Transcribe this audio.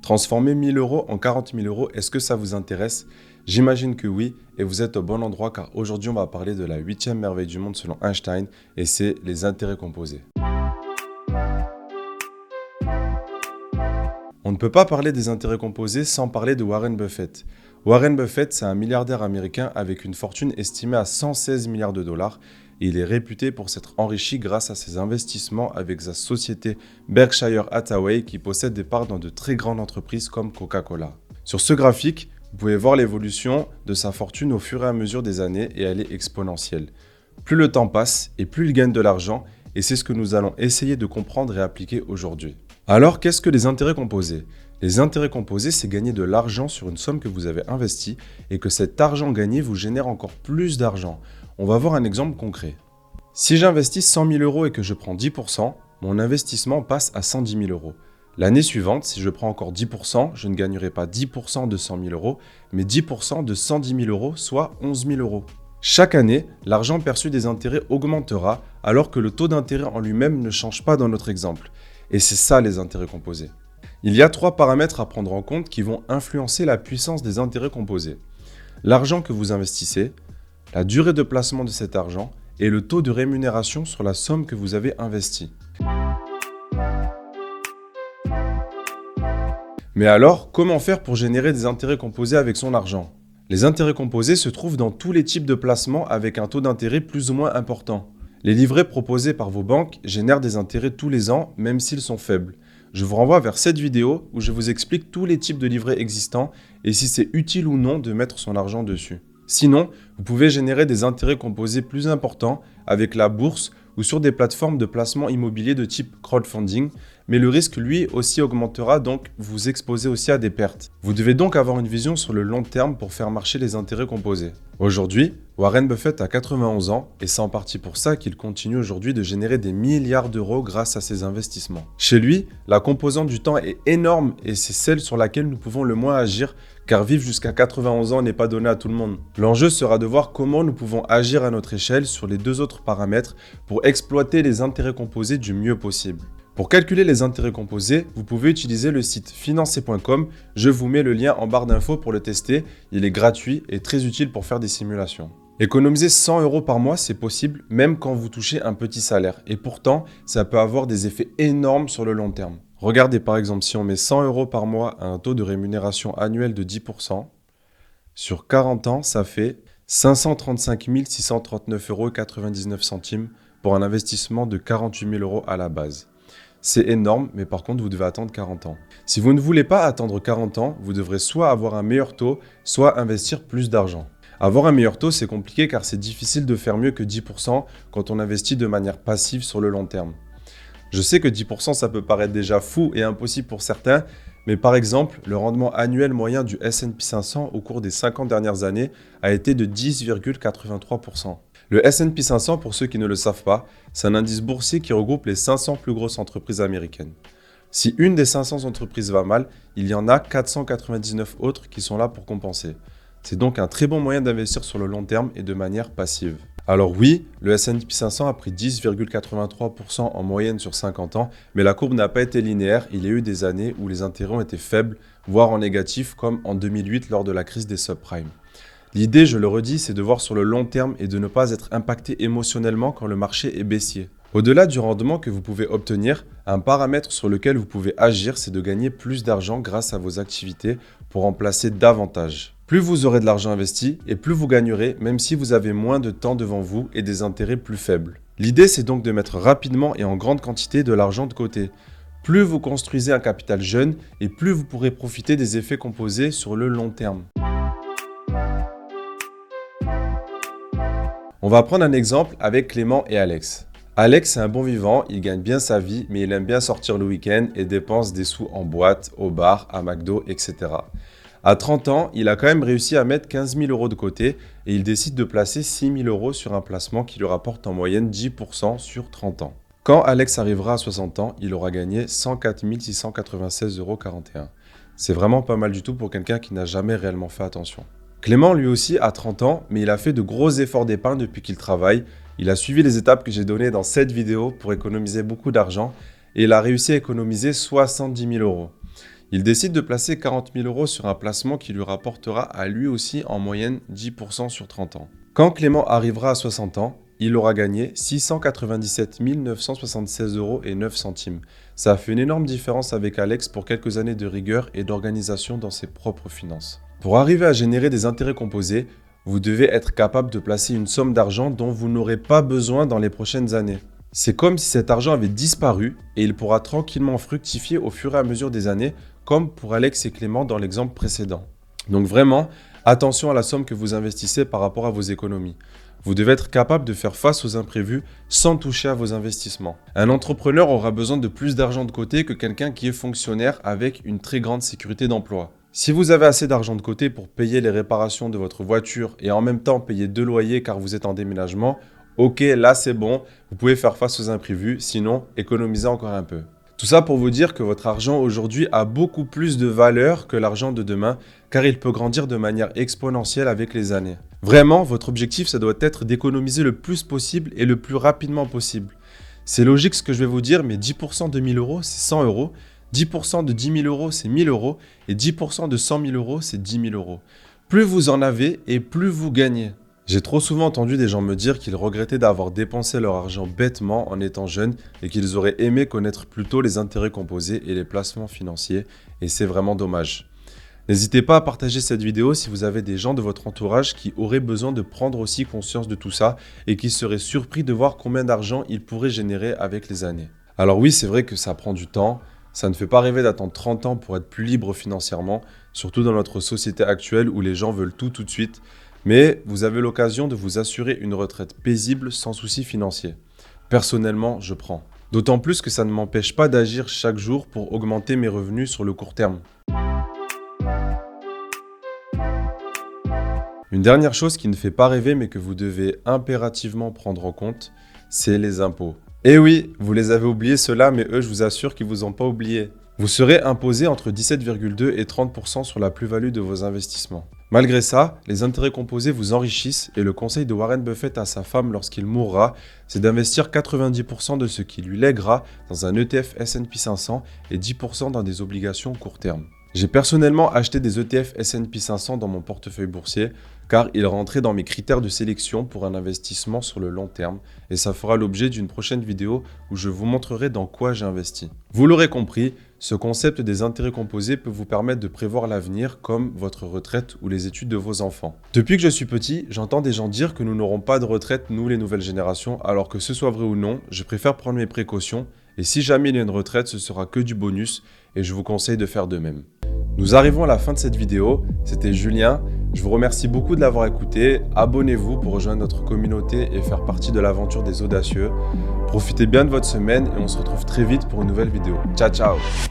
Transformer 1000 euros en 40 000 euros, est-ce que ça vous intéresse? J'imagine que oui, et vous êtes au bon endroit car aujourd'hui on va parler de la 8e merveille du monde selon Einstein, et c'est les intérêts composés. On ne peut pas parler des intérêts composés sans parler de Warren Buffett. Warren Buffett, c'est un milliardaire américain avec une fortune estimée à 116 milliards de dollars et il est réputé pour s'être enrichi grâce à ses investissements avec sa société Berkshire Hathaway qui possède des parts dans de très grandes entreprises comme Coca-Cola. Sur ce graphique, vous pouvez voir l'évolution de sa fortune au fur et à mesure des années et elle est exponentielle. Plus le temps passe et plus il gagne de l'argent et c'est ce que nous allons essayer de comprendre et appliquer aujourd'hui. Alors, qu'est-ce que les intérêts composés? Les intérêts composés, c'est gagner de l'argent sur une somme que vous avez investie et que cet argent gagné vous génère encore plus d'argent. On va voir un exemple concret. Si j'investis 100 000 euros et que je prends 10%, mon investissement passe à 110 000 euros. L'année suivante, si je prends encore 10%, je ne gagnerai pas 10% de 100 000 euros, mais 10% de 110 000 euros, soit 11 000 euros. Chaque année, l'argent perçu des intérêts augmentera alors que le taux d'intérêt en lui-même ne change pas dans notre exemple. Et c'est ça les intérêts composés. Il y a 3 paramètres à prendre en compte qui vont influencer la puissance des intérêts composés. L'argent que vous investissez, la durée de placement de cet argent et le taux de rémunération sur la somme que vous avez investie. Mais alors, comment faire pour générer des intérêts composés avec son argent? Les intérêts composés se trouvent dans tous les types de placements avec un taux d'intérêt plus ou moins important. Les livrets proposés par vos banques génèrent des intérêts tous les ans, même s'ils sont faibles. Je vous renvoie vers cette vidéo où je vous explique tous les types de livrets existants et si c'est utile ou non de mettre son argent dessus. Sinon, vous pouvez générer des intérêts composés plus importants avec la bourse ou sur des plateformes de placement immobilier de type crowdfunding, mais le risque lui aussi augmentera, donc vous exposez aussi à des pertes. Vous devez donc avoir une vision sur le long terme pour faire marcher les intérêts composés. Aujourd'hui, Warren Buffett a 91 ans et c'est en partie pour ça qu'il continue aujourd'hui de générer des milliards d'euros grâce à ses investissements. Chez lui, la composante du temps est énorme et c'est celle sur laquelle nous pouvons le moins agir car vivre jusqu'à 91 ans n'est pas donné à tout le monde. L'enjeu sera de voir comment nous pouvons agir à notre échelle sur les 2 autres paramètres pour exploiter les intérêts composés du mieux possible. Pour calculer les intérêts composés, vous pouvez utiliser le site financier.com. Je vous mets le lien en barre d'infos pour le tester. Il est gratuit et très utile pour faire des simulations. Économiser 100 euros par mois, c'est possible même quand vous touchez un petit salaire. Et pourtant, ça peut avoir des effets énormes sur le long terme. Regardez par exemple, si on met 100 euros par mois à un taux de rémunération annuel de 10%, sur 40 ans, ça fait 535 639,99 € pour un investissement de 48 000 euros à la base. C'est énorme, mais par contre, vous devez attendre 40 ans. Si vous ne voulez pas attendre 40 ans, vous devrez soit avoir un meilleur taux, soit investir plus d'argent. Avoir un meilleur taux, c'est compliqué car c'est difficile de faire mieux que 10% quand on investit de manière passive sur le long terme. Je sais que 10% ça peut paraître déjà fou et impossible pour certains, mais par exemple, le rendement annuel moyen du S&P 500 au cours des 50 dernières années a été de 10,83%. Le S&P 500, pour ceux qui ne le savent pas, c'est un indice boursier qui regroupe les 500 plus grosses entreprises américaines. Si une des 500 entreprises va mal, il y en a 499 autres qui sont là pour compenser. C'est donc un très bon moyen d'investir sur le long terme et de manière passive. Alors oui, le S&P 500 a pris 10,83% en moyenne sur 50 ans, mais la courbe n'a pas été linéaire, il y a eu des années où les intérêts ont été faibles, voire en négatif, comme en 2008 lors de la crise des subprimes. L'idée, je le redis, c'est de voir sur le long terme et de ne pas être impacté émotionnellement quand le marché est baissier. Au-delà du rendement que vous pouvez obtenir, un paramètre sur lequel vous pouvez agir, c'est de gagner plus d'argent grâce à vos activités pour en placer davantage. Plus vous aurez de l'argent investi et plus vous gagnerez, même si vous avez moins de temps devant vous et des intérêts plus faibles. L'idée, c'est donc de mettre rapidement et en grande quantité de l'argent de côté. Plus vous construisez un capital jeune et plus vous pourrez profiter des effets composés sur le long terme. On va prendre un exemple avec Clément et Alex. Alex est un bon vivant, il gagne bien sa vie, mais il aime bien sortir le week-end et dépense des sous en boîte, au bar, à McDo, etc. À 30 ans, il a quand même réussi à mettre 15 000 euros de côté et il décide de placer 6 000 euros sur un placement qui lui rapporte en moyenne 10% sur 30 ans. Quand Alex arrivera à 60 ans, il aura gagné 104 696,41 €. C'est vraiment pas mal du tout pour quelqu'un qui n'a jamais réellement fait attention. Clément lui aussi a 30 ans, mais il a fait de gros efforts d'épargne depuis qu'il travaille. Il a suivi les étapes que j'ai données dans cette vidéo pour économiser beaucoup d'argent et il a réussi à économiser 70 000 euros. Il décide de placer 40 000 € sur un placement qui lui rapportera à lui aussi en moyenne 10% sur 30 ans. Quand Clément arrivera à 60 ans, il aura gagné 697 976 € et 9 centimes. Ça a fait une énorme différence avec Alex pour quelques années de rigueur et d'organisation dans ses propres finances. Pour arriver à générer des intérêts composés, vous devez être capable de placer une somme d'argent dont vous n'aurez pas besoin dans les prochaines années. C'est comme si cet argent avait disparu et il pourra tranquillement fructifier au fur et à mesure des années, comme pour Alex et Clément dans l'exemple précédent. Donc vraiment, attention à la somme que vous investissez par rapport à vos économies. Vous devez être capable de faire face aux imprévus sans toucher à vos investissements. Un entrepreneur aura besoin de plus d'argent de côté que quelqu'un qui est fonctionnaire avec une très grande sécurité d'emploi. Si vous avez assez d'argent de côté pour payer les réparations de votre voiture et en même temps payer 2 loyers car vous êtes en déménagement, ok, là c'est bon, vous pouvez faire face aux imprévus, sinon économisez encore un peu. Tout ça pour vous dire que votre argent aujourd'hui a beaucoup plus de valeur que l'argent de demain, car il peut grandir de manière exponentielle avec les années. Vraiment, votre objectif, ça doit être d'économiser le plus possible et le plus rapidement possible. C'est logique ce que je vais vous dire, mais 10% de 1000 €, c'est 100 €, 10% de 10 000 €, c'est 1000 €, et 10% de 100 000 €, c'est 10 000 €. Plus vous en avez et plus vous gagnez. J'ai trop souvent entendu des gens me dire qu'ils regrettaient d'avoir dépensé leur argent bêtement en étant jeunes et qu'ils auraient aimé connaître plus tôt les intérêts composés et les placements financiers, et c'est vraiment dommage. N'hésitez pas à partager cette vidéo si vous avez des gens de votre entourage qui auraient besoin de prendre aussi conscience de tout ça et qui seraient surpris de voir combien d'argent ils pourraient générer avec les années. Alors oui, c'est vrai que ça prend du temps, ça ne fait pas rêver d'attendre 30 ans pour être plus libre financièrement, surtout dans notre société actuelle où les gens veulent tout de suite. Mais vous avez l'occasion de vous assurer une retraite paisible sans souci financier. Personnellement, je prends. D'autant plus que ça ne m'empêche pas d'agir chaque jour pour augmenter mes revenus sur le court terme. Une dernière chose qui ne fait pas rêver mais que vous devez impérativement prendre en compte, c'est les impôts. Eh oui, vous les avez oubliés ceux-là, mais eux, je vous assure qu'ils ne vous ont pas oublié. Vous serez imposé entre 17,2 et 30% sur la plus-value de vos investissements. Malgré ça, les intérêts composés vous enrichissent et le conseil de Warren Buffett à sa femme lorsqu'il mourra, c'est d'investir 90% de ce qu'il lui lèguera dans un ETF S&P 500 et 10% dans des obligations court terme. J'ai personnellement acheté des ETF S&P 500 dans mon portefeuille boursier car ils rentraient dans mes critères de sélection pour un investissement sur le long terme et ça fera l'objet d'une prochaine vidéo où je vous montrerai dans quoi j'ai investi. Vous l'aurez compris, ce concept des intérêts composés peut vous permettre de prévoir l'avenir comme votre retraite ou les études de vos enfants. Depuis que je suis petit, j'entends des gens dire que nous n'aurons pas de retraite, nous les nouvelles générations, alors que ce soit vrai ou non, je préfère prendre mes précautions et si jamais il y a une retraite, ce sera que du bonus et je vous conseille de faire de même. Nous arrivons à la fin de cette vidéo, c'était Julien, je vous remercie beaucoup de l'avoir écouté, abonnez-vous pour rejoindre notre communauté et faire partie de l'aventure des audacieux. Profitez bien de votre semaine et on se retrouve très vite pour une nouvelle vidéo. Ciao ciao!